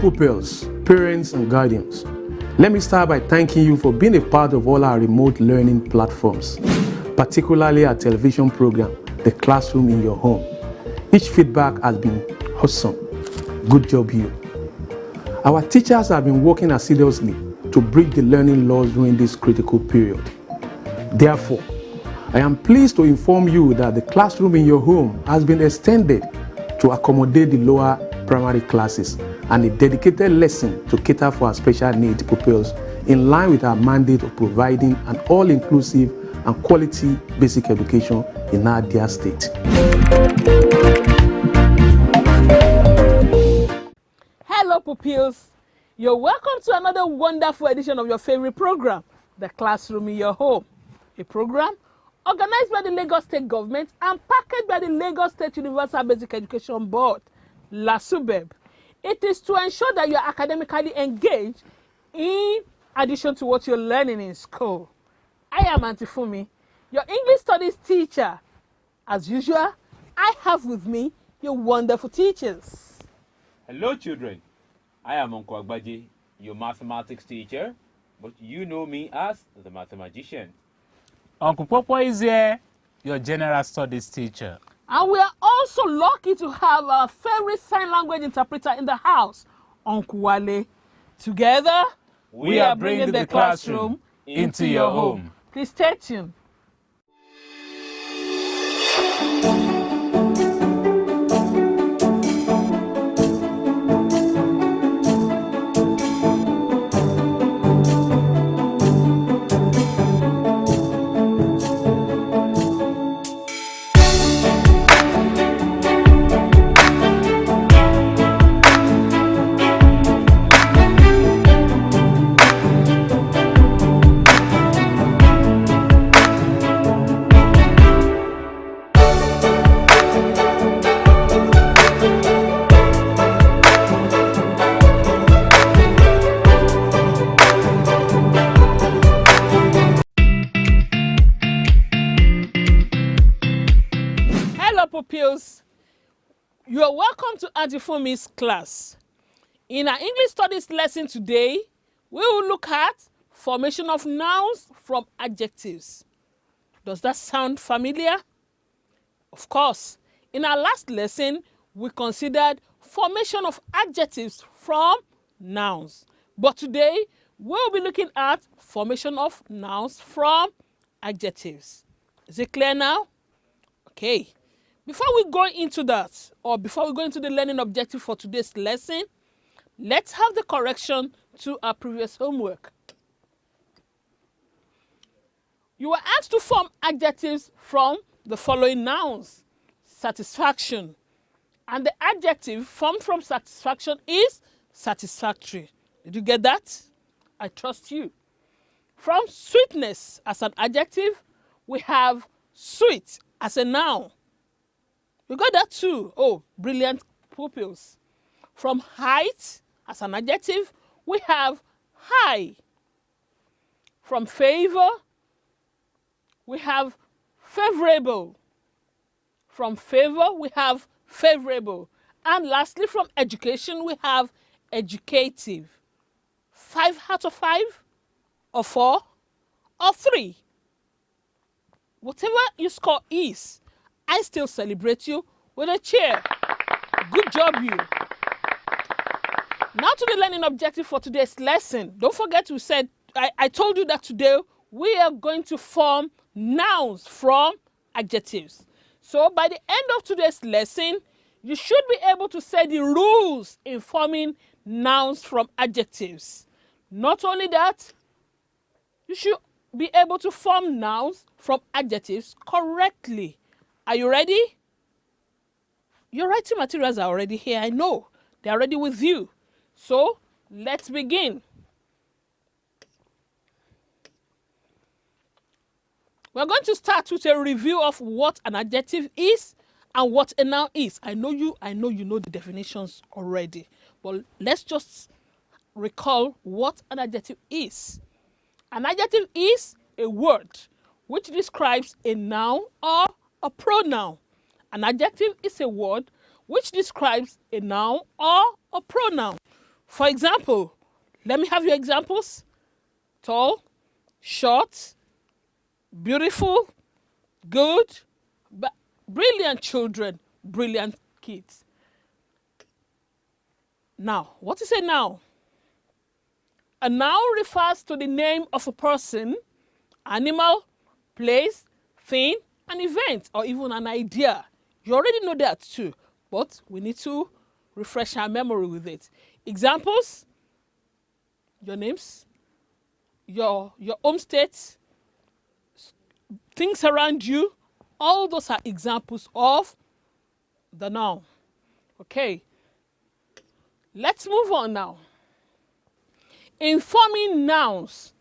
pupils, parents, and guardians. Let me start by thanking you for being a part of all our remote learning platforms, particularly our television program, The Classroom in Your Home. Each feedback has been awesome. Good job, you. Our teachers have been working assiduously to bridge the learning loss during this critical period. Therefore, I am pleased to inform you that the Classroom in Your Home has been extended to accommodate the lower primary classes and a dedicated lesson to cater for our special needs pupils in line with our mandate of providing an all-inclusive and quality basic education in our dear state. Hello pupils, you're welcome to another wonderful edition of your favorite program, The Classroom in Your Home, a program organized by the Lagos State Government and packaged by the Lagos State Universal Basic Education Board, LASUBEB. It is to ensure that you are academically engaged in addition to what you're learning in school. I am Auntie Fumi, your English Studies teacher. As usual, I have with me your wonderful teachers. Hello children, I am Uncle Agbaji, your mathematics teacher, but you know me as the mathematician. Uncle Popo is here, your general studies teacher. And we are also lucky to have our favorite sign language interpreter in the house, Uncle Wale. Together, we are bringing the classroom into your home. Please stay tuned. Pupils, you are welcome to Auntie Fumi's class. In our English Studies lesson today, we will look at formation of nouns from adjectives. Does that sound familiar? Of course, in our last lesson, we considered formation of adjectives from nouns. But today, we'll be looking at formation of nouns from adjectives. Is it clear now? Okay. Before we go into that, or before we go into the learning objective for today's lesson, let's have the correction to our previous homework. You were asked to form adjectives from the following nouns: satisfaction. And the adjective formed from satisfaction is satisfactory. Did you get that? I trust you. From sweetness as an adjective, we have sweet as a noun. You got that too. Oh, brilliant pupils. From height as an adjective, we have high. From favor, we have favorable. From favor, we have favorable. And lastly, from education, we have educative. 5 out of 5, or 4, or 3. Whatever your score is, I still celebrate you with a cheer. Good job, you. Now to the learning objective for today's lesson. Don't forget I told you that today we are going to form nouns from adjectives. So by the end of today's lesson, you should be able to say the rules in forming nouns from adjectives. Not only that, you should be able to form nouns from adjectives correctly. Are you ready? Your writing materials are already here, I know. They are ready with you. So, let's begin. We're going to start with a review of what an adjective is and what a noun is. I know you know the definitions already. But let's just recall what an adjective is. An adjective is a word which describes a noun or a pronoun. An adjective is a word which describes a noun or a pronoun. For example, let me have your examples. Tall, short, beautiful, good, brilliant children, brilliant kids. Now, what is a noun? A noun refers to the name of a person, animal, place, thing, an event, or even an idea. You already know that too, but we need to refresh our memory with it. Examples: your names, your home state, things around you. All those are examples of the noun. Okay, let's move on now. In forming nouns,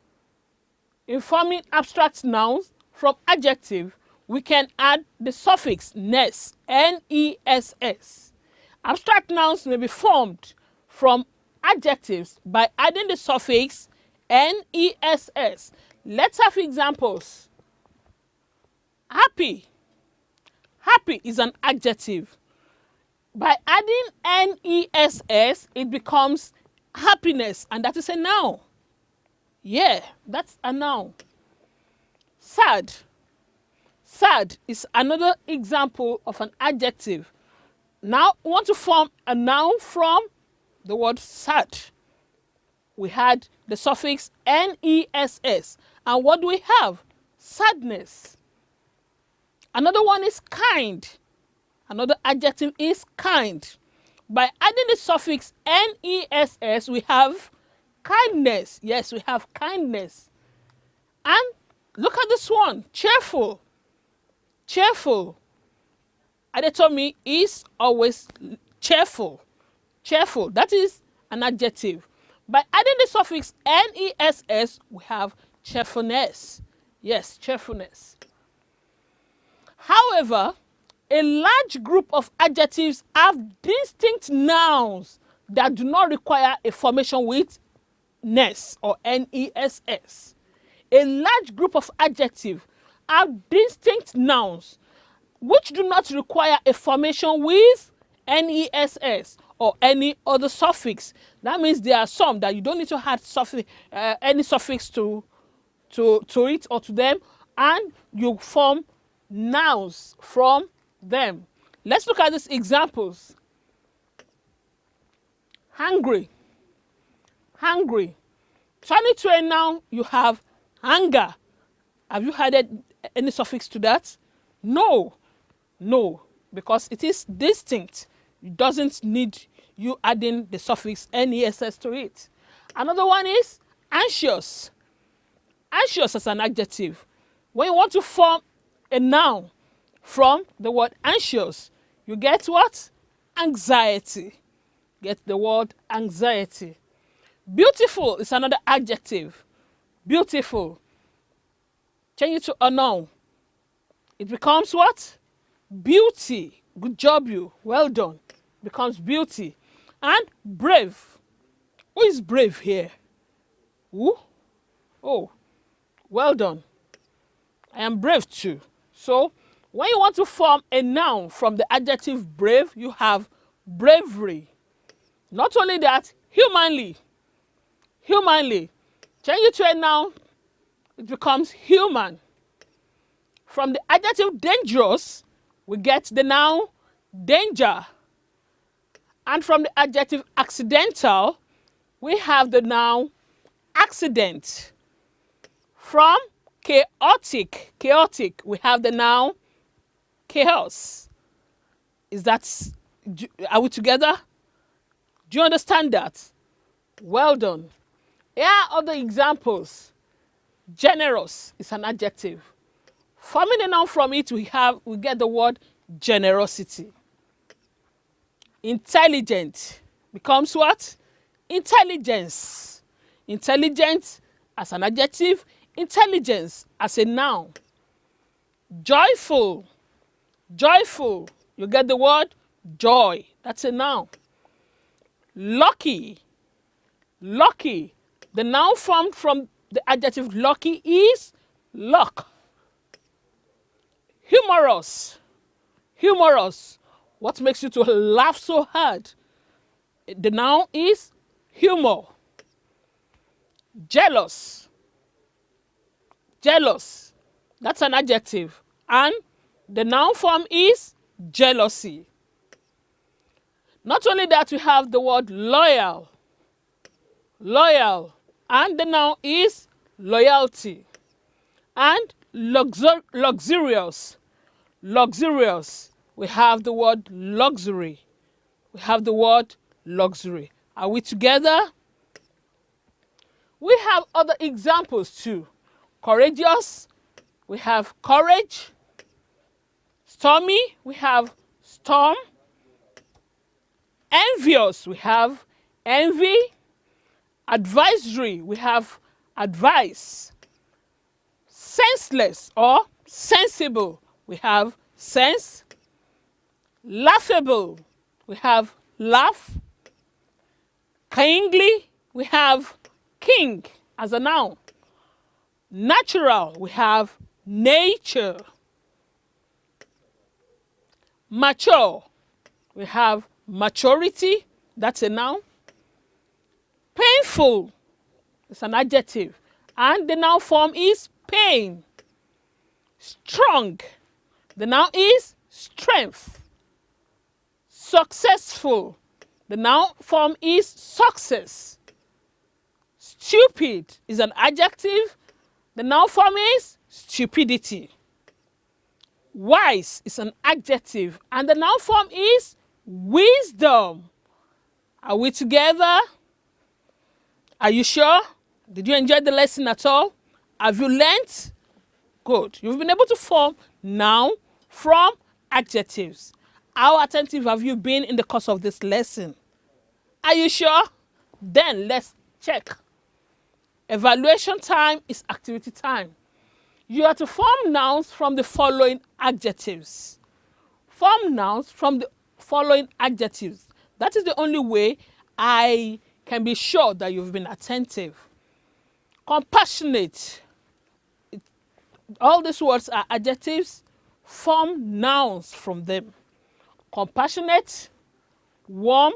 in forming abstract nouns from adjective, we can add the suffix ness, N-E-S-S. Abstract nouns may be formed from adjectives by adding the suffix N-E-S-S. Let's have examples. Happy. Happy is an adjective. By adding N-E-S-S, it becomes happiness, and that is a noun. Yeah, that's a noun. Sad. Sad is another example of an adjective. Now, we want to form a noun from the word sad. We had the suffix N-E-S-S. And what do we have? Sadness. Another one is kind. Another adjective is kind. By adding the suffix N-E-S-S, we have kindness. Yes, we have kindness. And look at this one, cheerful. Cheerful. Adetomi is always cheerful. Cheerful, that is an adjective. By adding the suffix N-E-S-S, we have cheerfulness. Yes, cheerfulness. However, a large group of adjectives have distinct nouns that do not require a formation with ness or N-E-S-S. A large group of adjectives have distinct nouns which do not require a formation with N-E-S-S or any other suffix. That means there are some that you don't need to add any suffix to it or to them, and you form nouns from them. Let's look at these examples. Hungry. Hungry. Turning to a noun, you have hunger. Have you added any suffix to that? No. No, because it is distinct. It doesn't need you adding the suffix N-E-S-S to it. Another one is anxious. Anxious as an adjective. When you want to form a noun from the word anxious, you get what? Anxiety. Get the word anxiety. Beautiful is another adjective. Beautiful. Change it to a noun. It becomes what? Beauty. Good job, you. Well done. Becomes beauty. And brave. Who is brave here? Who? Oh, well done. I am brave too. So, when you want to form a noun from the adjective brave, you have bravery. Not only that, humanly. Humanly. Change it to a noun, it becomes human. From the adjective dangerous, we get the noun danger. And from the adjective accidental, we have the noun accident. From chaotic, we have the noun chaos. Are we together? Do you understand that? Well done. Here are other examples. Generous is an adjective. Forming a noun from it, we get the word generosity. Intelligent becomes what? Intelligence. Intelligent as an adjective, intelligence as a noun. Joyful. Joyful. You get the word joy. That's a noun. Lucky. Lucky. The noun formed from the adjective lucky is luck. Humorous. Humorous. What makes you to laugh so hard? The noun is humor. Jealous. Jealous. That's an adjective. And the noun form is jealousy. Not only that, we have the word loyal. Loyal. And the noun is loyalty. And luxurious. Luxurious. We have the word luxury. We have the word luxury. Are we together? We have other examples too. Courageous. We have courage. Stormy. We have storm. Envious. We have envy. Advisory. We have advice. Senseless or sensible. We have sense. Laughable. We have laugh. Kingly. We have king as a noun. Natural. We have nature. Mature. We have maturity. That's a noun. Painful. It's an adjective. And the noun form is pain. Strong. The noun is strength. Successful. The noun form is success. Stupid is an adjective. The noun form is stupidity. Wise is an adjective. And the noun form is wisdom. Are we together? Are you sure? Did you enjoy the lesson at all? Have you learnt? Good. You've been able to form noun from adjectives. How attentive have you been in the course of this lesson? Are you sure? Then let's check. Evaluation time is activity time. You are to form nouns from the following adjectives. Form nouns from the following adjectives. That is the only way I can be sure that you've been attentive. Compassionate. All these words are adjectives. Form nouns from them. Compassionate, warm,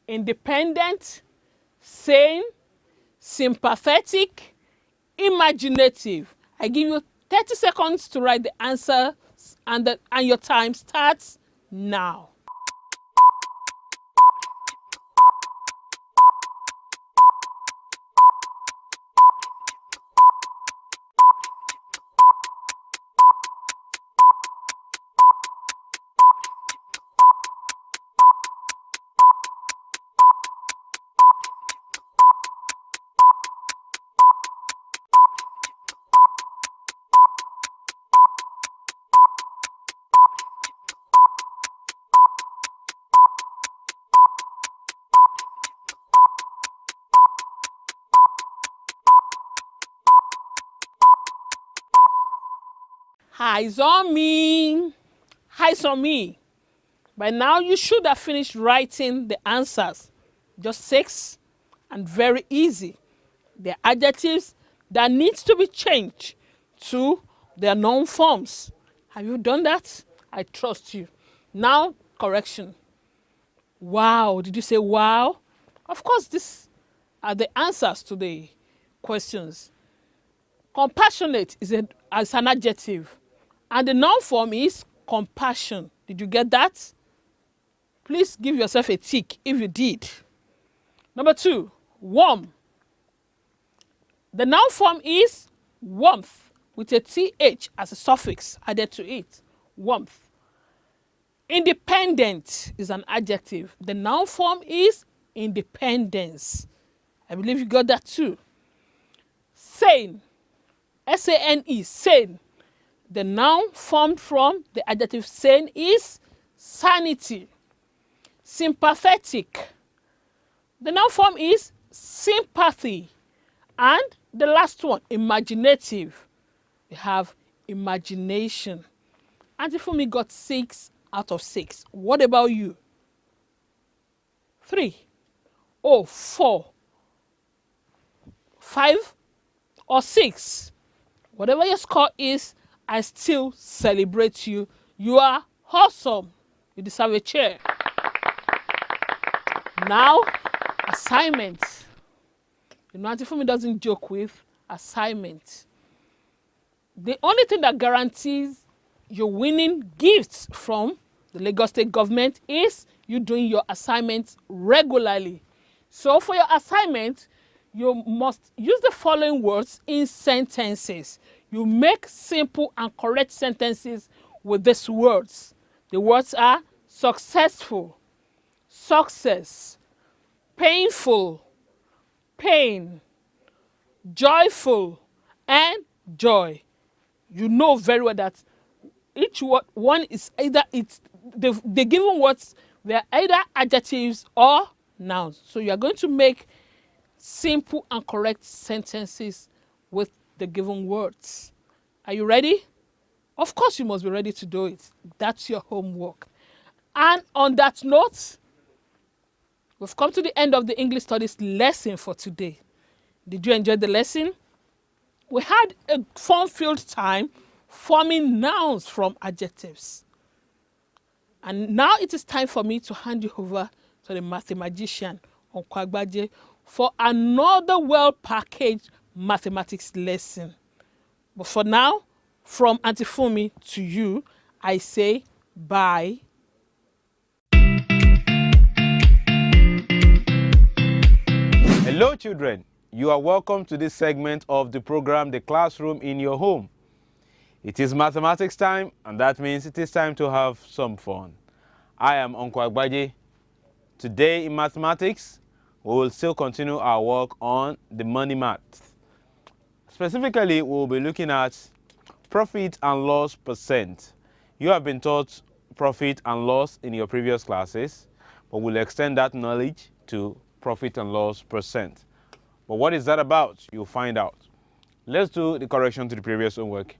independent, sane, sympathetic, imaginative. I give you 30 seconds to write the answer, and your time starts now. Eyes on me. Eyes on me. By now, you should have finished writing the answers. Just 6 and very easy. They're adjectives that needs to be changed to their noun forms. Have you done that? I trust you. Now, correction. Wow. Did you say wow? Of course, these are the answers to the questions. Compassionate is an adjective. And the noun form is compassion. Did you get that? Please give yourself a tick if you did. Number 2, warm. The noun form is warmth with a th as a suffix added to it. Warmth. Independent is an adjective. The noun form is independence. I believe you got that too. Sane. S-A-N-E, sane. The noun formed from the adjective sane is sanity. Sympathetic. The noun form is sympathy. And the last one, imaginative. We have imagination. Auntie Fumi got 6 out of 6. What about you? 3, 4, 5, or 6? Whatever your score is, I still celebrate you. You are awesome. You deserve a chair. Now, assignment. You know, Auntie Fumi doesn't joke with assignment. The only thing that guarantees you winning gifts from the Lagos State government is you doing your assignments regularly. So for your assignment, you must use the following words in sentences. You make simple and correct sentences with these words. The words are successful, success, painful, pain, joyful, and joy. You know very well that each one is either the given words, they are either adjectives or nouns. So you are going to make simple and correct sentences with the given words. Are you ready? Of course you must be ready to do it. That's your homework. And on that note, we've come to the end of the English Studies lesson for today. Did you enjoy the lesson? We had a fun-filled time forming nouns from adjectives. And now it is time for me to hand you over to the mathematician, Uncle Agbaje, for another well-packaged mathematics lesson. But for now, from Auntie Fumi to you, I say bye. Hello, children. You are welcome to this segment of the program, The Classroom in Your Home. It is mathematics time, and that means it is time to have some fun. I am Uncle Agbaje. Today in mathematics, we will still continue our work on the money math. Specifically, we will be looking at profit and loss percent. You have been taught profit and loss in your previous classes, but we'll extend that knowledge to profit and loss percent. But what is that about? You'll find out. Let's do the correction to the previous homework.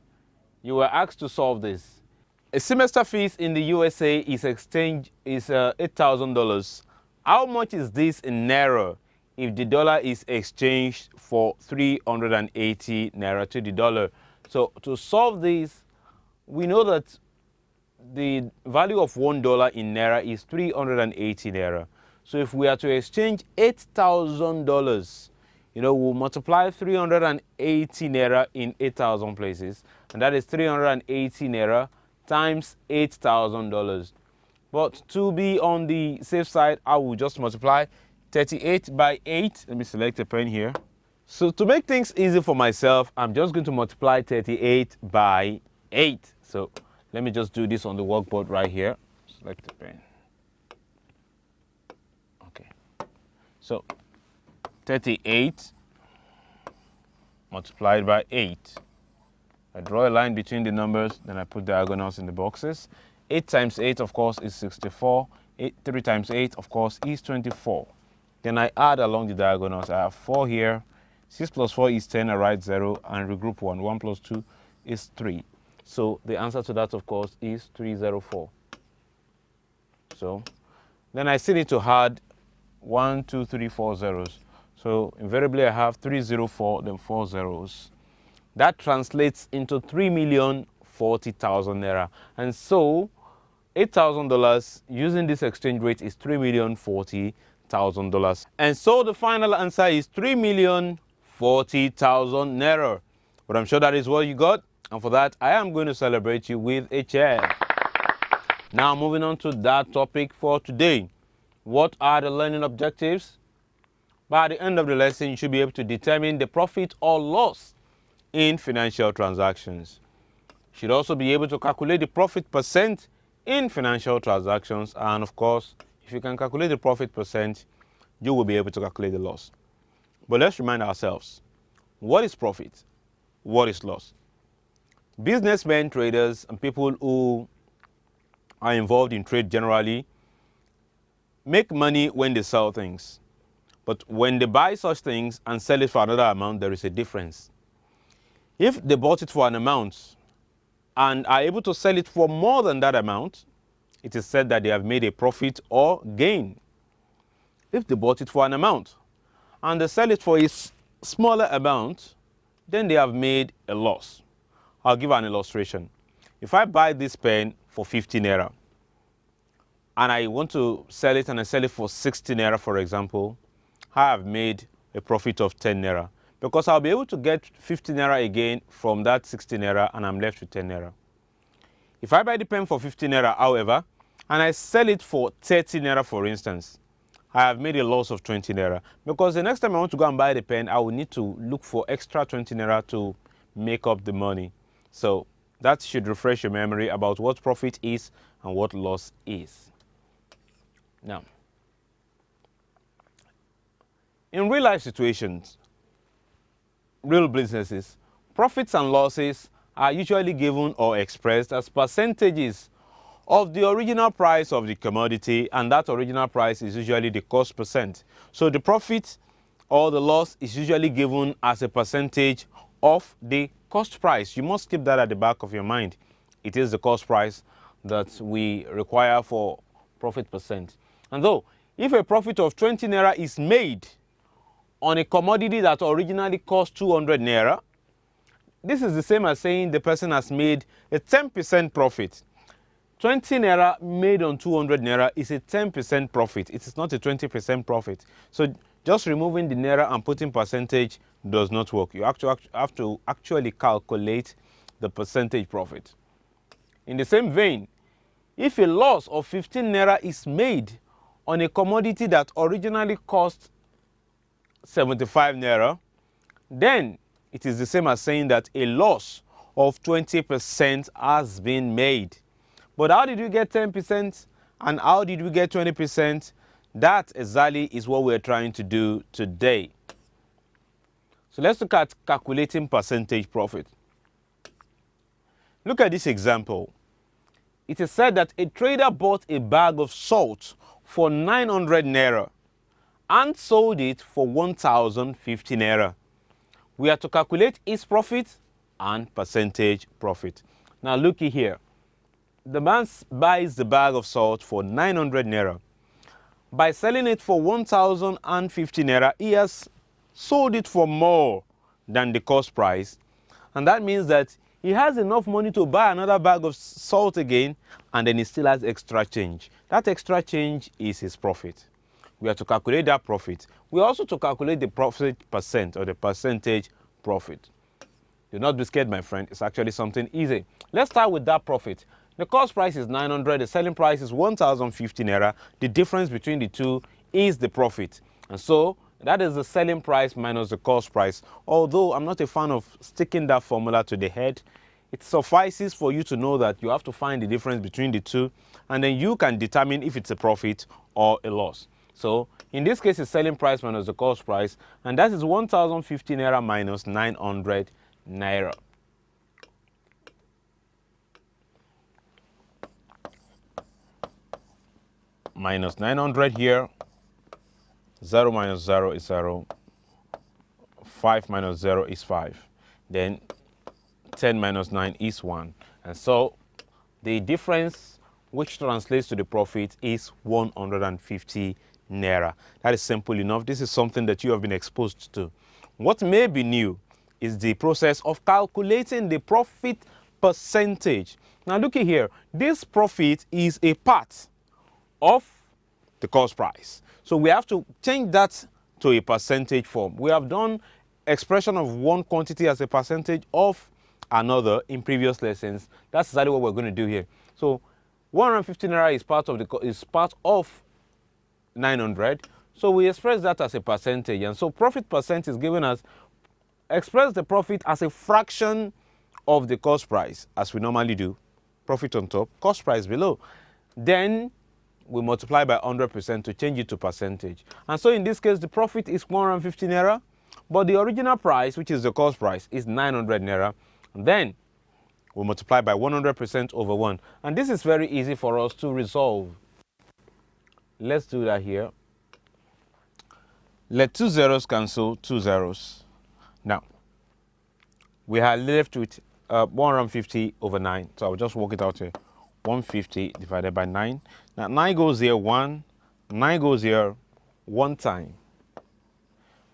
You were asked to solve this. A semester fees in the USA is $8,000. How much is this in Naira if the dollar is exchanged for 380 Naira to the dollar? So to solve this, we know that the value of $1 in Naira is 380 Naira. So if we are to exchange $8,000, we'll multiply 380 Naira in 8,000 places, and that is 380 Naira times $8,000. But to be on the safe side, I will just multiply 38 by 8. Let me select a pen here. So to make things easy for myself, I'm just going to multiply 38 by 8. So let me just do this on the workboard right here. Select the pen. Okay. So 38 multiplied by 8. I draw a line between the numbers, then I put diagonals in the boxes. 8 times 8, of course, is 64. 3 times 8, of course, is 24. Then I add along the diagonals. I have 4 here. 6 plus 4 is 10. I write 0 and regroup 1. 1 plus 2 is 3. So the answer to that, of course, is 304. So then I still need to add 1, 2, 3, 4 zeros. So invariably I have 304, then 4 zeros. That translates into 3,040,000 Naira. And so $8,000 using this exchange rate is $3,040,000. And so the final answer is 3,040,000 Naira. But I'm sure that is what you got. And for that, I am going to celebrate you with a chair. Now moving on to that topic for today. What are the learning objectives? By the end of the lesson, you should be able to determine the profit or loss in financial transactions. You should also be able to calculate the profit percent in financial transactions. And of course, if you can calculate the profit percent, you will be able to calculate the loss. But let's remind ourselves, what is profit? What is loss? Businessmen, traders, and people who are involved in trade generally make money when they sell things. But when they buy such things and sell it for another amount, there is a difference. If they bought it for an amount and are able to sell it for more than that amount, it is said that they have made a profit or gain. If they bought it for an amount and they sell it for a smaller amount, then they have made a loss. I'll give an illustration. If I buy this pen for 50 Naira and I want to sell it and I sell it for 60 Naira, for example, I have made a profit of 10 naira, because I'll be able to get 50 naira again from that 60 naira, and I'm left with 10 naira. If I buy the pen for 50 naira, however, and I sell it for 30 naira, for instance, I have made a loss of 20 naira, because the next time I want to go and buy the pen, I will need to look for extra 20 naira to make up the money. So that should refresh your memory about what profit is and what loss is. Now, in real life situations, real businesses, profits and losses are usually given or expressed as percentages of the original price of the commodity, and that original price is usually the cost percent. So the profit or the loss is usually given as a percentage of the cost price. You must keep that at the back of your mind. It is the cost price that we require for profit percent. And though, if a profit of 20 naira is made on a commodity that originally cost 200 naira, this is the same as saying the person has made a 10% profit. 20 naira made on 200 naira is a 10% profit. It is not a 20% profit. So just removing the naira and putting percentage does not work. You have to actually calculate the percentage profit. In the same vein, if a loss of 15 naira is made on a commodity that originally cost 75 naira, then it is the same as saying that a loss of 20% has been made. But how did we get 10% and how did we get 20%? That exactly is what we're trying to do today. So let's look at calculating percentage profit. Look at this example. It is said that a trader bought a bag of salt for 900 naira and sold it for 1,050 naira. We are to calculate its profit and percentage profit. Now looky here. The man buys the bag of salt for 900 naira. By selling it for 1,050 naira, he has sold it for more than the cost price. And that means that he has enough money to buy another bag of salt again, and then he still has extra change. That extra change is his profit. We are to calculate that profit. We are also to calculate the profit percent, or the percentage profit. Do not be scared, my friend. It's actually something easy. Let's start with that profit. The cost price is 900, the selling price is 1,050 naira. The difference between the two is the profit. And so that is the selling price minus the cost price. Although I'm not a fan of sticking that formula to the head, it suffices for you to know that you have to find the difference between the two, and then you can determine if it's a profit or a loss. So in this case, it's selling price minus the cost price, and that is 1,050 naira minus 900 naira. Minus 900 here, 0 minus 0 is 0, 5 minus 0 is 5, then 10 minus 9 is 1. And so the difference, which translates to the profit, is 150 naira. That is simple enough. This is something that you have been exposed to. What may be new is the process of calculating the profit percentage. Now look here, this profit is a part of the cost price. So we have to change that to a percentage form. We have done expression of one quantity as a percentage of another in previous lessons. That's exactly what we're going to do here. So 150 naira is part of 900. So we express that as a percentage. And so profit percent is given as, express the profit as a fraction of the cost price, as we normally do. Profit on top, cost price below. Then we multiply by 100% to change it to percentage. And so in this case, the profit is 150 naira, but the original price, which is the cost price, is 900 naira. And then we multiply by 100% over 1. And this is very easy for us to resolve. Let's do that here. Let two zeros cancel two zeros. Now, we are left with 150 over 9. So I'll just work it out here. 150 divided by 9. Now 9 goes here 1, 9 goes here 1 time.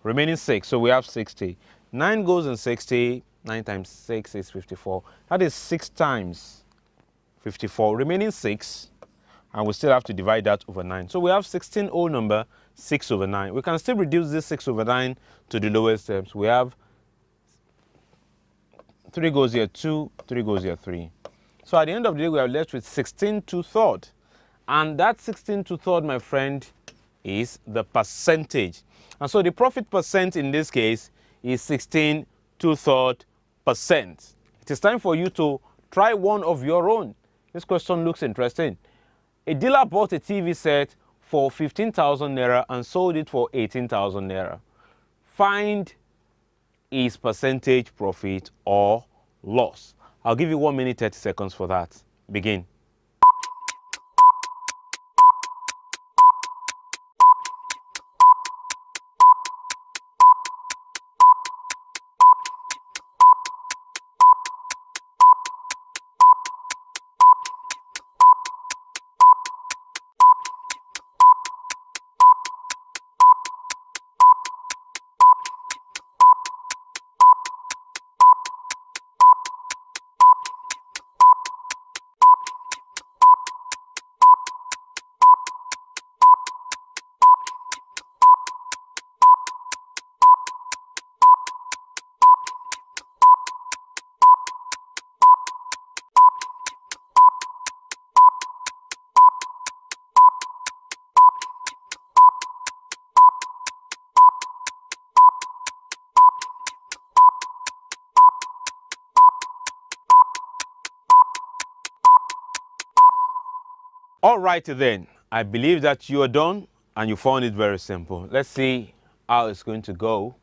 Remaining 6, so we have 60. 9 goes in 60, 9 times 6 is 54. That is 6 times 54. Remaining 6, and we still have to divide that over 9. So we have 16 whole number 6 over 9. We can still reduce this 6 over 9 to the lowest terms. We have 3 goes here 2, 3 goes here 3. So at the end of the day, we are left with 16 2/3. And that 16 2/3, my friend, is the percentage. And so the profit percent in this case is 16 2/3%. It is time for you to try one of your own. This question looks interesting. A dealer bought a TV set for 15,000 naira and sold it for 18,000 naira. Find his percentage profit or loss. I'll give you 1 minute 30 seconds for that. Begin. Alrighty then, I believe that you are done and you found it very simple. Let's see how it's going to go.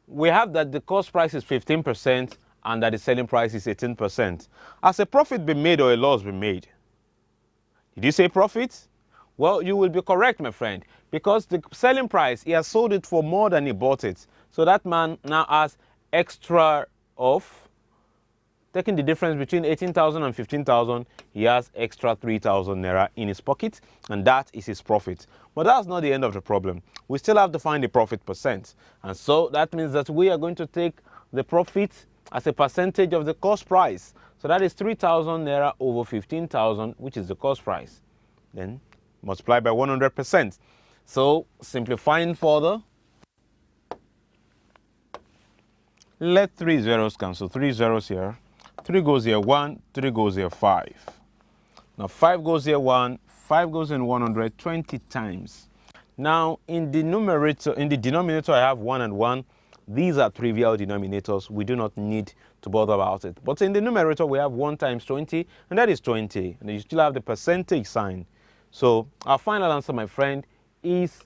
We have that the cost price is 15% and that the selling price is 18%. Has a profit been made or a loss been made? Did you say profit? Well, you will be correct, my friend, because the selling price, he has sold it for more than he bought it. So that man now has extra of, taking the difference between 18,000 and 15,000, he has extra 3,000 naira in his pocket, and that is his profit. But that's not the end of the problem. We still have to find the profit percent. And so that means that we are going to take the profit as a percentage of the cost price. So that is 3,000 naira over 15,000, which is the cost price. Then multiply by 100%. So simplifying further, let 3 zeros cancel. 3 zeros here. 3 goes here 1, 3 goes here 5. Now 5 goes here 1, 5 goes in 100 20 times. Now in the numerator, in the denominator, I have 1 and 1. These are trivial denominators. We do not need to bother about it. But in the numerator, we have 1 times 20, and that is 20. And you still have the percentage sign. So our final answer, my friend, is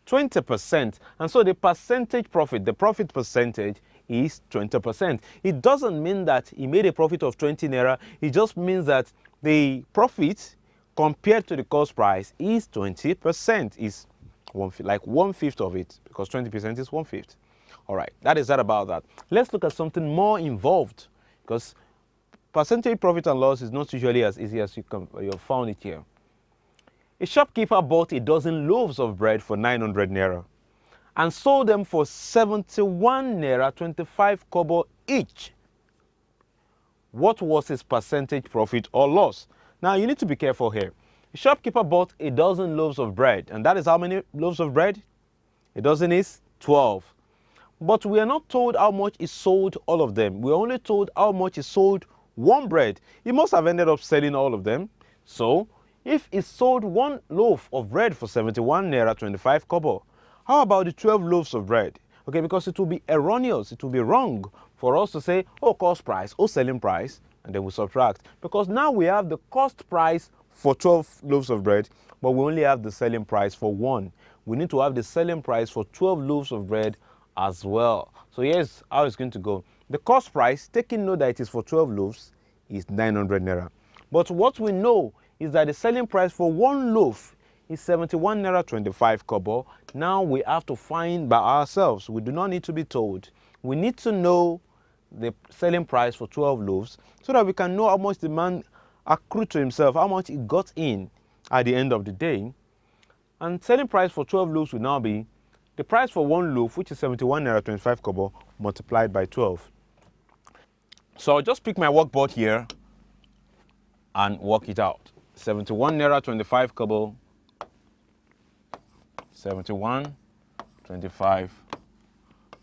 20%. And so the percentage profit, the profit percentage, is 20%. It doesn't mean that he made a profit of 20 naira. It just means that the profit compared to the cost price is 20%, is like 1/5 of it, because 20% is 1/5. All right, that is that about that. Let's look at something more involved, because percentage profit and loss is not usually as easy as you've found it here. A shopkeeper bought a dozen loaves of bread for 900 naira and sold them for 71 naira 25 kobo each. What was his percentage profit or loss? Now you need to be careful here. The shopkeeper bought a dozen loaves of bread, and that is how many loaves of bread? A dozen is 12. But we are not told how much he sold all of them. We are only told how much he sold one bread. He must have ended up selling all of them. So if he sold one loaf of bread for 71 naira 25 kobo, how about the 12 loaves of bread? Okay, because it will be erroneous, it will be wrong for us to say, oh, cost price, oh, selling price, and then we subtract. Because now we have the cost price for 12 loaves of bread, but we only have the selling price for one. We need to have the selling price for 12 loaves of bread as well. So here's how it's going to go. The cost price, taking note that it is for 12 loaves, is 900 naira. But what we know is that the selling price for one loaf is 71 naira 25 kobo. Now we have to find by ourselves. We do not need to be told. We need to know the selling price for 12 loaves so that we can know how much the man accrued to himself, how much he got in at the end of the day. And selling price for 12 loaves will now be the price for one loaf, which is 71 naira 25 kobo, multiplied by 12. So I'll just pick my workboard here and work it out. 71 naira 25 kobo 71.25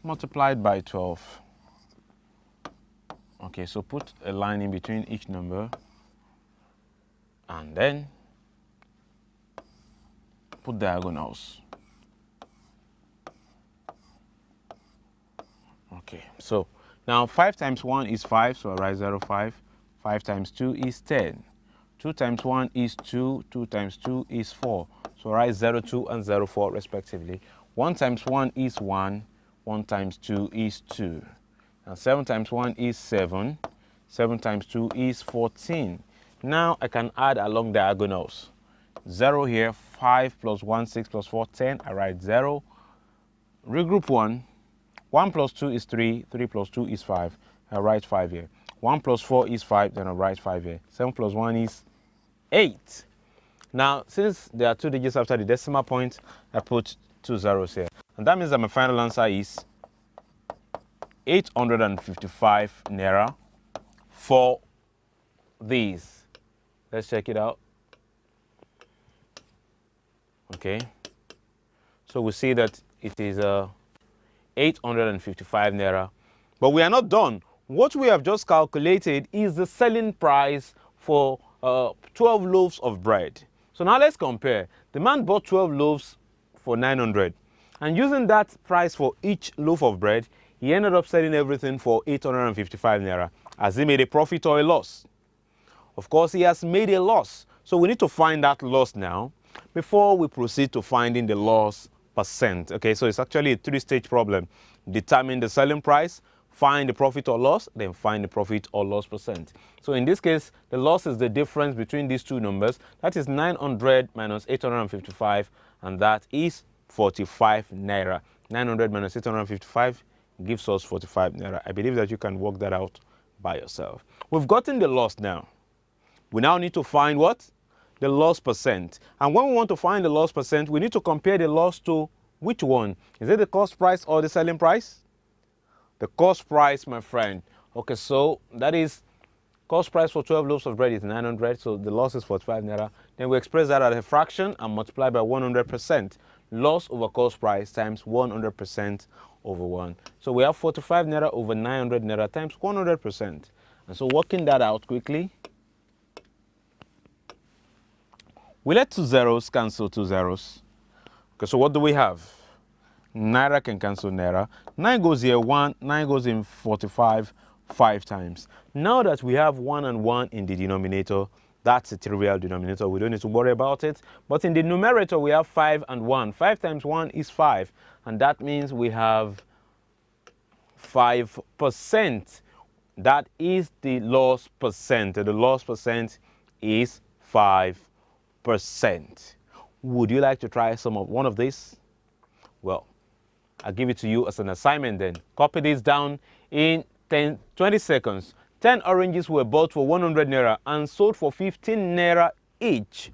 multiplied by 12. Okay, so put a line in between each number and then put diagonals. Okay, so now 5 times 1 is 5, so I write 0, 5. 5 times 2 is 10. 2 times 1 is 2. 2 times 2 is 4. So I write 0, 2 and 0, 4 respectively. 1 times 1 is 1. 1 times 2 is 2. And 7 times 1 is 7. 7 times 2 is 14. Now I can add along diagonals. 0 here, 5 plus 1, 6 plus 4, 10. I write 0. Regroup 1. 1 plus 2 is 3. 3 plus 2 is 5. I write 5 here. 1 plus 4 is 5. Then I write 5 here. 7 plus 1 is 8. Now, since there are 2 digits after the decimal point, I put 2 zeros here. And that means that my final answer is 855 naira for these. Let's check it out. Okay. So we see that it is 855 naira. But we are not done. What we have just calculated is the selling price for 12 loaves of bread. So now let's compare. The man bought 12 loaves for 900. And using that price for each loaf of bread, he ended up selling everything for 855 naira. Has he made a profit or a loss? Of course, he has made a loss. So we need to find that loss now before we proceed to finding the loss percent. Okay, so it's actually a 3-stage problem. Determine the selling price, find the profit or loss, then find the profit or loss percent. So in this case, the loss is the difference between these two numbers. That is 900 minus 855, and that is 45 naira. 900 minus 855 gives us 45 naira. I believe that you can work that out by yourself. We've gotten the loss now. We now need to find what? The loss percent. And when we want to find the loss percent, we need to compare the loss to which one? Is it the cost price or the selling price? The cost price, my friend. Okay, so that is cost price for 12 loaves of bread is 900, so the loss is 45 naira. Then we express that as a fraction and multiply by 100%. Loss over cost price times 100% over 1. So we have 45 naira over 900 naira times 100%. And so working that out quickly, we let 2 zeros cancel 2 zeros. Okay, so what do we have? Naira can cancel naira. 9 goes here 1, 9 goes in 45 5 times. Now that we have 1 and 1 in the denominator, that's a trivial denominator. We don't need to worry about it. But in the numerator, we have 5 and 1. 5 times 1 is 5. And that means we have 5%. That is the loss percent. The loss percent is 5%. Would you like to try one of these? Well, I'll give it to you as an assignment then. Copy this down in 20 seconds. 10 oranges were bought for 100 naira and sold for 15 naira each.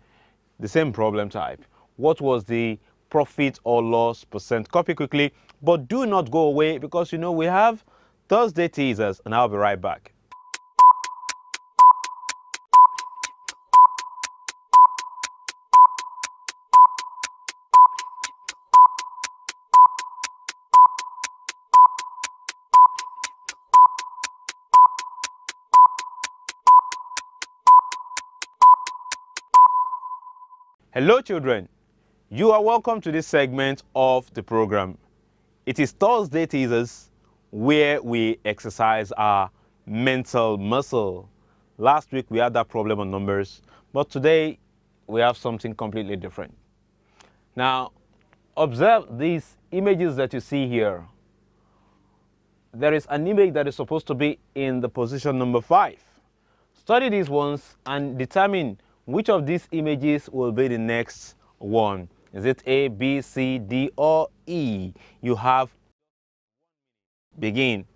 The same problem type. What was the profit or loss percent? Copy quickly, but do not go away because we have Thursday teasers, and I'll be right back. Hello children, you are welcome to this segment of the program. It is Thursday teasers where we exercise our mental muscle. Last week we had that problem on numbers, but today we have something completely different. Now, observe these images that you see here. There is an image that is supposed to be in the position number 5. Study these ones and determine which of these images will be the next one. Is it A, B, C, D, or E? You have begin.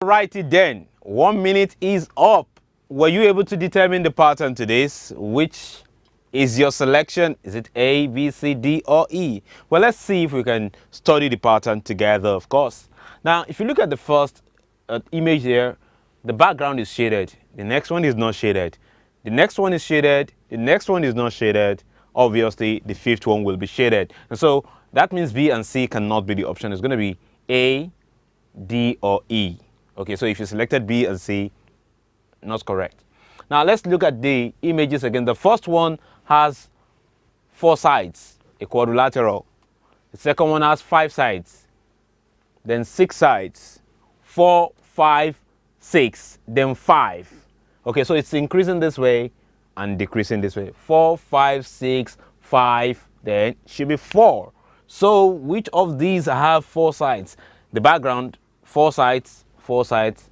Alrighty then, 1 minute is up. Were you able to determine the pattern to this? Which is your selection? Is it A, B, C, D, or E? Well, let's see if we can study the pattern together, of course. Now, if you look at the first image here, the background is shaded. The next one is not shaded. The next one is shaded. The next one is not shaded. Obviously, the fifth one will be shaded. And so that means B and C cannot be the option. It's going to be A, D, or E. Okay, so if you selected B and C, not correct. Now let's look at the images again. The first one has 4 sides, a quadrilateral. The second one has 5 sides, then 6 sides, 4, 5, 6, then 5. Okay, so it's increasing this way and decreasing this way. 4, 5, 6, 5, then should be 4. So which of these have 4 sides? The background, 4 sides, 4 sides,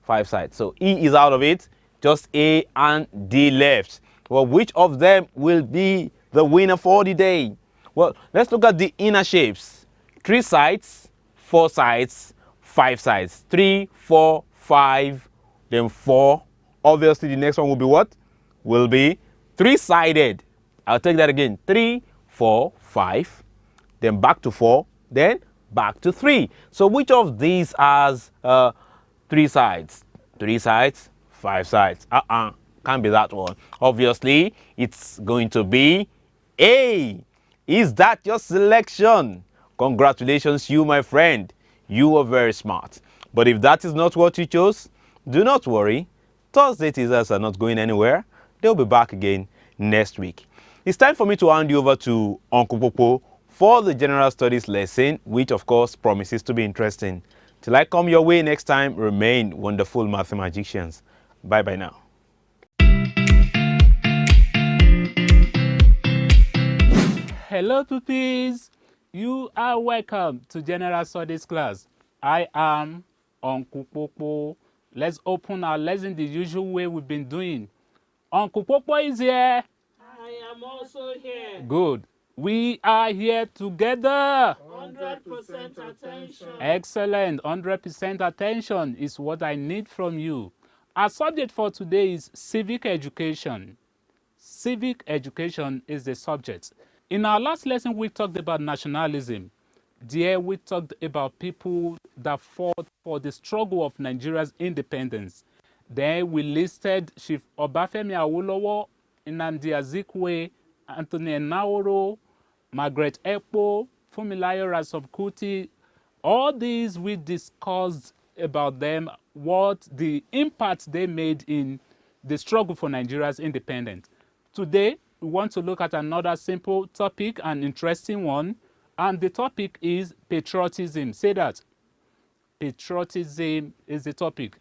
5 sides. So E is out of it, just A and D left. Well, which of them will be the winner for the day? Well, let's look at the inner shapes. 3 sides, 4 sides, 5 sides. 3, 4, 5, then 4. Obviously, the next one will be what? Will be 3-sided. I'll take that again. 3, 4, 5, then back to 4, then back to 3. So which of these has 3 sides? 3 sides, 5 sides. Can't be that one. Obviously, it's going to be A. Is that your selection? Congratulations, you, my friend. You are very smart. But if that is not what you chose, do not worry. Thursday teasers are not going anywhere. They'll be back again next week. It's time for me to hand you over to Uncle Popo for the general studies lesson, which of course promises to be interesting. Till I come your way next time, remain wonderful mathematicians. Bye-bye now. Hello, pupils. You are welcome to General Studies class. I am Uncle Popo. Let's open our lesson the usual way we've been doing. Uncle Popo is here. I am also here. Good. We are here together. 100% attention. Excellent. 100% attention is what I need from you. Our subject for today is civic education. Civic education is the subject. In our last lesson, we talked about nationalism. There we talked about people that fought for the struggle of Nigeria's independence. Then we listed Chief Obafemi Awolowo, Nnamdi Azikiwe, Anthony Enahoro, Margaret Ekpo, Funmilayo Ransome Kuti. All these we discussed about them, what the impact they made in the struggle for Nigeria's independence. Today, we want to look at another simple topic, an interesting one, and the topic is patriotism. Say that. Patriotism is the topic.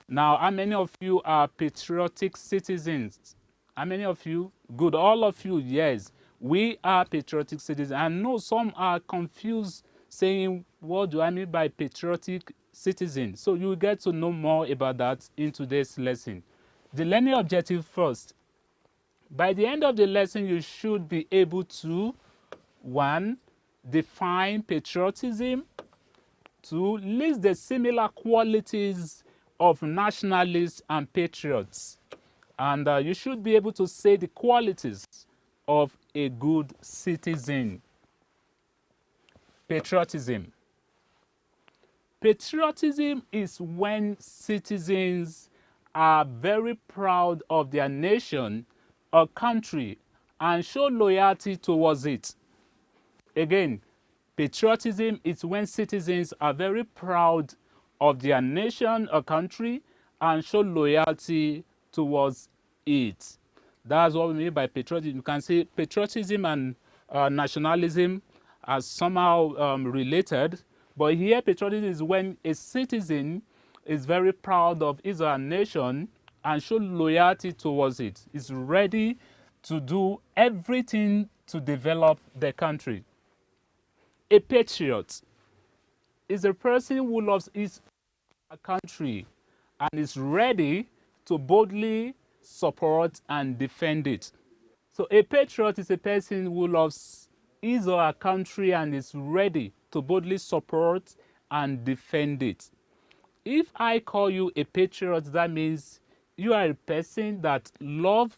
Now, how many of you are patriotic citizens? How many of you? Good. All of you, yes. We are patriotic citizens. I know some are confused saying, what do I mean by patriotic citizen? So you will get to know more about that in today's lesson. The learning objective first. By the end of the lesson, you should be able to, 1, define patriotism, 2, list the similar qualities of nationalists and patriots. And you should be able to say the qualities of a good citizen. Patriotism. Patriotism is when citizens are very proud of their nation or country and show loyalty towards it. Again, patriotism is when citizens are very proud of their nation or country and show loyalty towards it. That's what we mean by patriotism. You can say patriotism and nationalism are somehow related, but here patriotism is when a citizen is very proud of his or her nation and show loyalty towards it. Is ready to do everything to develop the country. A patriot is a person who loves his country and is ready to boldly support and defend it. So a patriot is a person who loves his or her country and is ready to boldly support and defend it. If I call you a patriot, that means you are a person that loves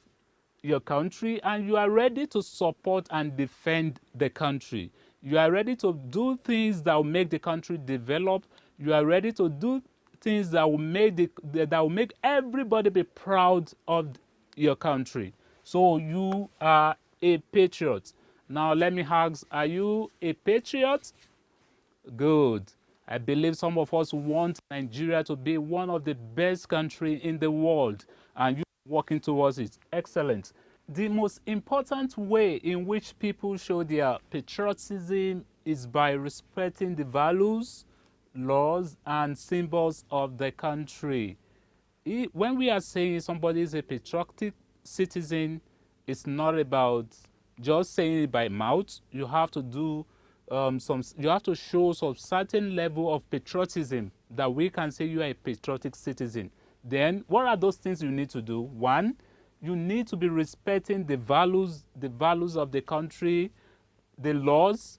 your country and you are ready to support and defend the country. You are ready to do things that will make the country develop. You are ready to do things that will make everybody be proud of your country. So you are a patriot. Now let me ask, are you a patriot? Good. I believe some of us want Nigeria to be one of the best countries in the world, and you are working towards it. Excellent. The most important way in which people show their patriotism is by respecting the values, laws, and symbols of the country. When we are saying somebody is a patriotic citizen, it's not about just saying it by mouth. You have to do you have to show some certain level of patriotism that we can say you are a patriotic citizen. Then what are those things you need to do? One, you need to be respecting the values of the country, the laws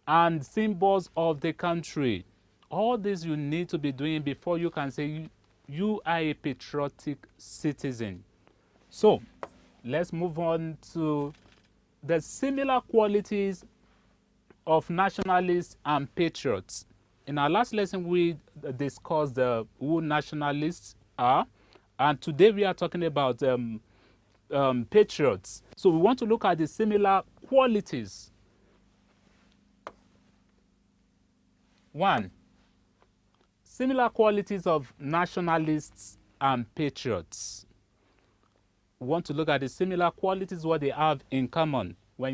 and symbols of the country. All this you need to be doing before you can say you are a patriotic citizen. So let's move on to the similar qualities of nationalists and patriots. In our last lesson, we discussed who nationalists are, and today we are talking about patriots. So we want to look at the similar qualities. One, similar qualities of nationalists and patriots. We want to look at the similar qualities, what they have in common. When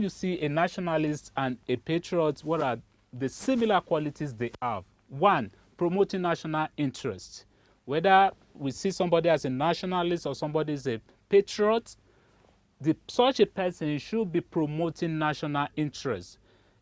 you see a nationalist and a patriot, what are the similar qualities they have? One, promoting national interest. Whether we see somebody as a nationalist or somebody is a patriot, such a person should be promoting national interest.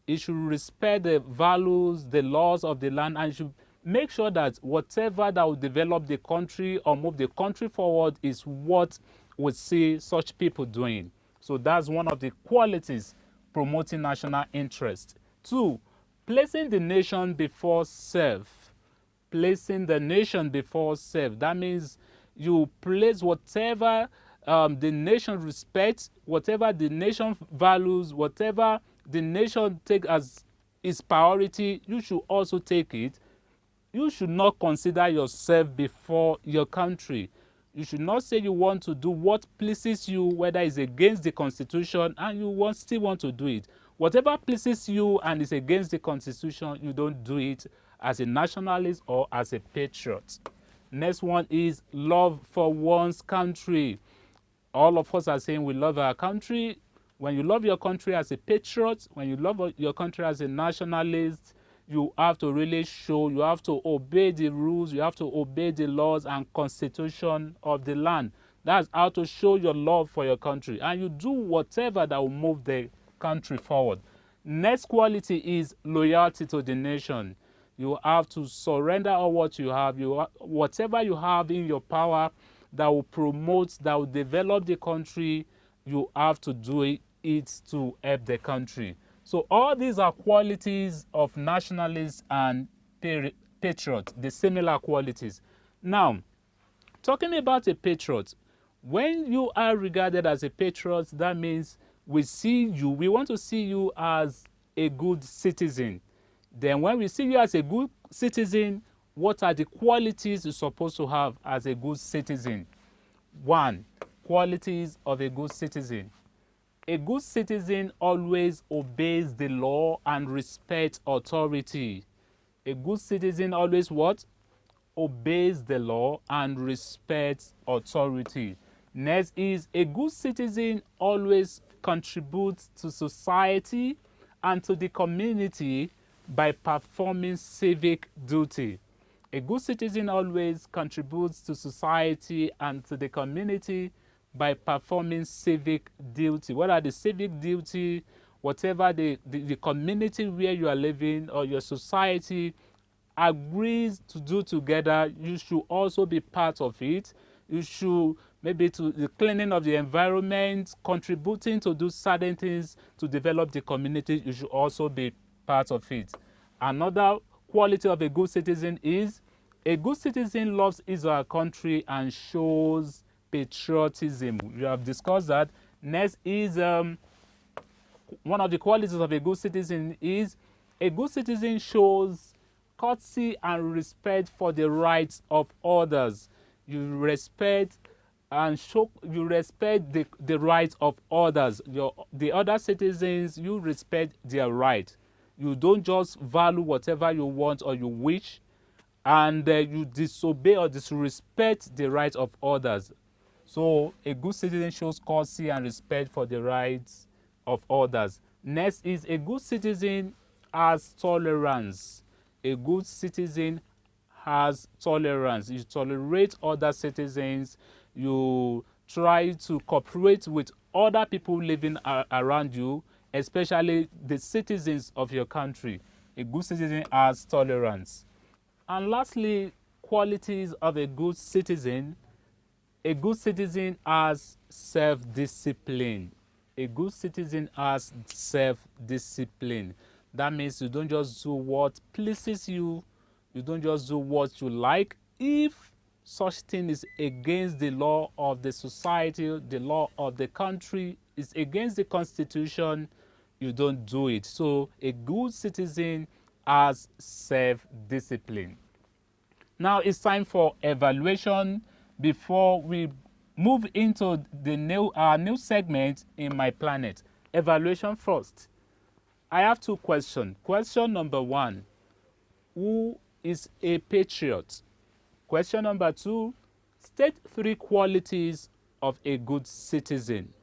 He should respect the values, the laws of the land, and should make sure that whatever that will develop the country or move the country forward is what we see such people doing. So that's one of the qualities, promoting national interest. Two, placing the nation before self. Placing the nation before self. That means you place whatever the nation respects, whatever the nation values, whatever the nation take as its priority, you should also take it. You should not consider yourself before your country. You should not say you want to do what pleases you, whether it's against the Constitution, and you still want to do it. Whatever pleases you and is against the Constitution, you don't do it as a nationalist or as a patriot. Next one is love for one's country. All of us are saying we love our country. When you love your country as a patriot, when you love your country as a nationalist, you have to really show, you have to obey the rules, you have to obey the laws and constitution of the land. That's how to show your love for your country. And you do whatever that will move the country forward. Next quality is loyalty to the nation. You have to surrender all what you have. Whatever you have in your power that will promote, that will develop the country, you have to do it to help the country. So all these are qualities of nationalists and patriots, the similar qualities. Now, talking about a patriot, when you are regarded as a patriot, that means we want to see you as a good citizen. Then when we see you as a good citizen, what are the qualities you're supposed to have as a good citizen? One, qualities of a good citizen. A good citizen always obeys the law and respects authority. A good citizen always what? Obeys the law and respects authority. Next is a good citizen always contributes to society and to the community by performing civic duty. A good citizen always contributes to society and to the community by performing civic duty. What are the civic duty? Whatever the community where you are living or your society agrees to do together, you should also be part of it. You should maybe to the cleaning of the environment, contributing to do certain things to develop the community, you should also be part of it. Another quality of a good citizen is a good citizen loves his or her country and shows patriotism. We have discussed that. Next is one of the qualities of a good citizen is a good citizen shows courtesy and respect for the rights of others. You respect the rights of others. The other citizens, you respect their right. You don't just value whatever you want or you wish, and you disobey or disrespect the rights of others. So a good citizen shows courtesy and respect for the rights of others. Next is a good citizen has tolerance. A good citizen has tolerance. You tolerate other citizens. You try to cooperate with other people living around you, especially the citizens of your country. A good citizen has tolerance. And lastly, qualities of a good citizen. A good citizen has self-discipline. A good citizen has self-discipline. That means you don't just do what pleases you. You don't just do what you like. If such thing is against the law of the society, the law of the country, is against the constitution, you don't do it. So a good citizen has self-discipline. Now it's time for evaluation before we move into our new segment in My Planet. Evaluation first. I have two questions. Question number 1, who is a patriot? Question number 2, state 3 qualities of a good citizen.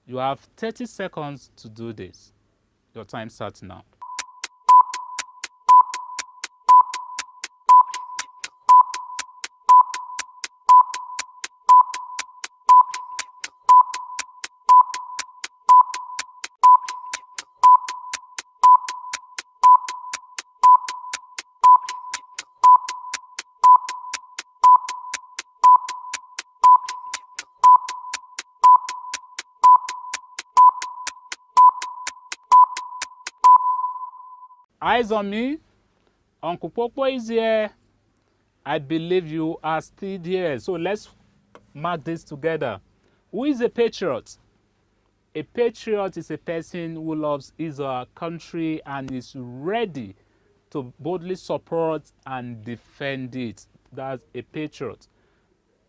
You have 30 seconds to do this. Your time starts now. Eyes on me. Uncle Popo is here. I believe you are still here. So let's mark this together. Who is a patriot? A patriot is a person who loves his or her country and is ready to boldly support and defend it. That's a patriot.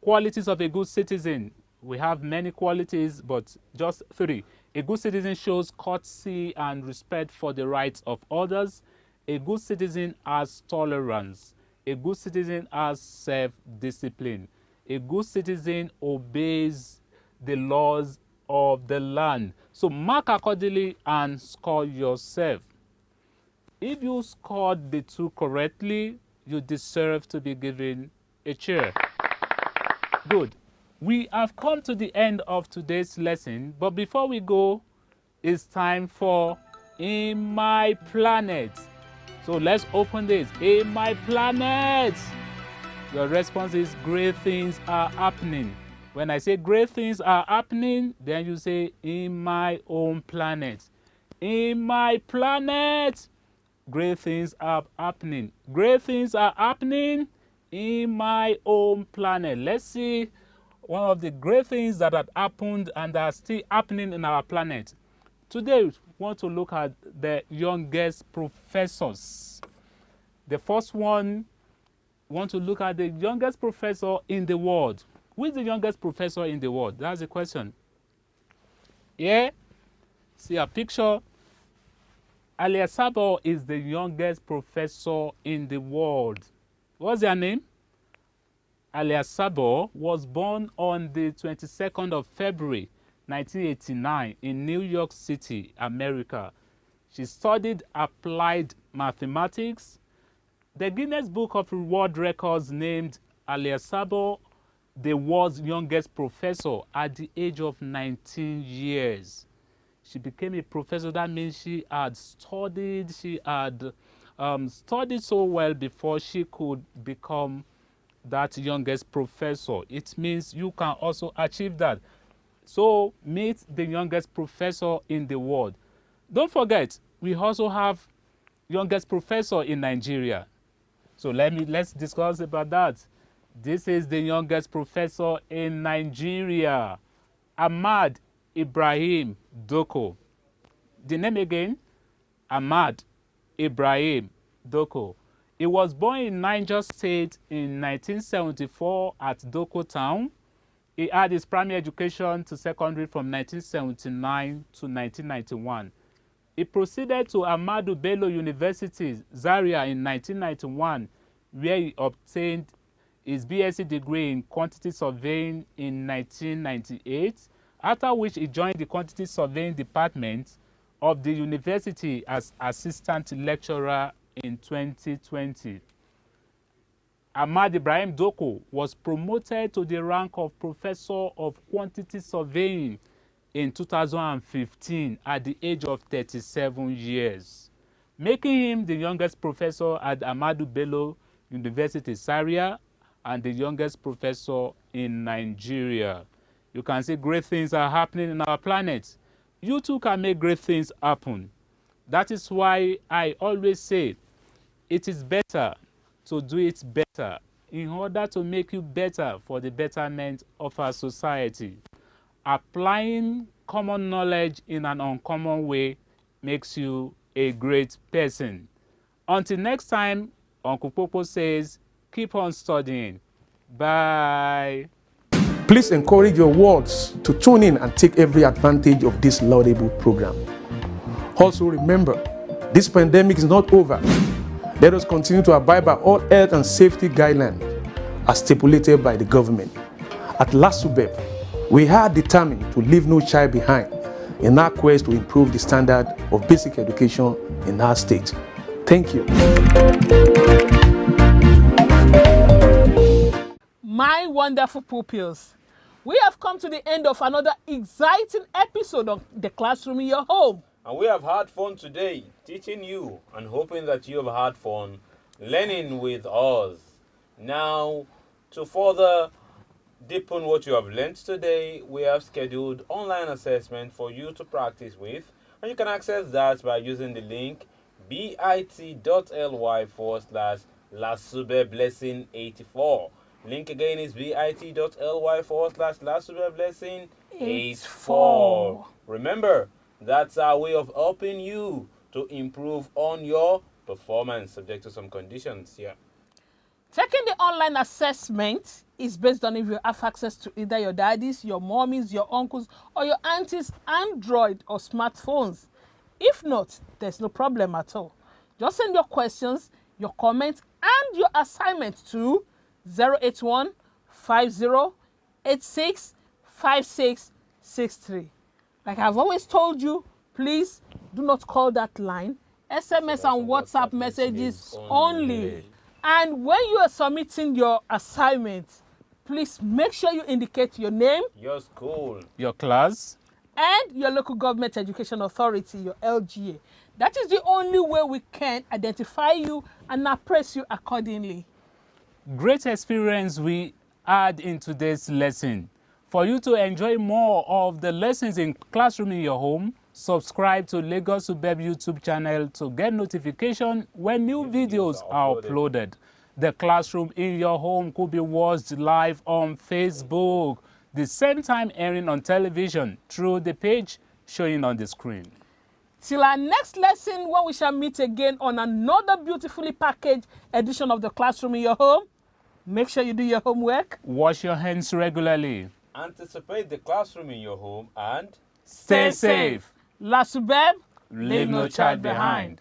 Qualities of a good citizen. We have many qualities, but just 3. A good citizen shows courtesy and respect for the rights of others. A good citizen has tolerance. A good citizen has self-discipline. A good citizen obeys the laws of the land. So mark accordingly and score yourself. If you scored the 2 correctly, you deserve to be given a chair. Good. We have come to the end of today's lesson, but before we go, it's time for In My Planet. So let's open this. In my planet. Your response is great things are happening. When I say great things are happening, then you say in my own planet. In my planet, great things are happening. Great things are happening in my own planet. Let's see one of the great things that had happened and are still happening in our planet. Today, we want to look at the youngest professors. The first one, we want to look at the youngest professor in the world. Who is the youngest professor in the world? That's the question. Yeah? See a picture. Alia Sabo is the youngest professor in the world. What's their name? Alia Sabo was born on the 22nd of February, 1989 in New York City, America. She studied applied mathematics. The Guinness Book of World Records named Alia Sabo the world's youngest professor at the age of 19 years. She became a professor. That means she had studied so well before she could become that youngest professor. It means you can also achieve that. So meet the youngest professor in the world. Don't forget, we also have youngest professor in Nigeria. So let's discuss about that. This is the youngest professor in Nigeria, Ahmad Ibrahim Doko. The name again, Ahmad Ibrahim Doko. He was born in Niger State in 1974 at Doko Town. He had his primary education to secondary from 1979 to 1991. He proceeded to Ahmadu Bello University, Zaria in 1991, where he obtained his BSc degree in quantity surveying in 1998, after which he joined the quantity surveying department of the university as assistant lecturer in 2020. Ahmad Ibrahim Doko was promoted to the rank of Professor of Quantity Surveying in 2015 at the age of 37 years, making him the youngest professor at Ahmadu Bello University, Zaria, and the youngest professor in Nigeria. You can see great things are happening in our planet. You too can make great things happen. That is why I always say it is better to do it better in order to make you better for the betterment of our society. Applying common knowledge in an uncommon way makes you a great person. Until next time, Uncle Popo says, keep on studying. Bye. Please encourage your wards to tune in and take every advantage of this laudable program. Also remember, this pandemic is not over. Let us continue to abide by all health and safety guidelines as stipulated by the government. At LASUBEB, we are determined to leave no child behind in our quest to improve the standard of basic education in our state. Thank you. My wonderful pupils, we have come to the end of another exciting episode of The Classroom in Your Home. And we have had fun today teaching you and hoping that you have had fun learning with us. Now, to further deepen what you have learned today, we have scheduled online assessment for you to practice with. And you can access that by using the link bit.ly/LASUBEBLessing84. Link again is bit.ly/LASUBEBLessing84. Remember, that's our way of helping you to improve on your performance, subject to some conditions here. Taking the online assessment is based on if you have access to either your daddy's, your mommy's, your uncle's, or your auntie's Android or smartphones. If not, there's no problem at all. Just send your questions, your comments, and your assignment to 081 5086 5663. Like I've always told you, please do not call that line. SMS and WhatsApp messages only. And when you are submitting your assignment, please make sure you indicate your name, Your school, Your class, and your local government education authority, your LGA. That is the only way we can identify you and appraise you accordingly. great experience we had in today's lesson. For you to enjoy more of the lessons in Classroom in Your Home, subscribe to Lagos Subeb YouTube channel to get notification when new videos are uploaded. The Classroom in Your Home could be watched live on Facebook, the same time airing on television through the page showing on the screen. Till our next lesson, when we shall meet again on another beautifully packaged edition of The Classroom in Your Home, make sure you do your homework. Wash your hands regularly. anticipate the classroom in your home, and Stay safe. LASUBEB, Leave no child behind.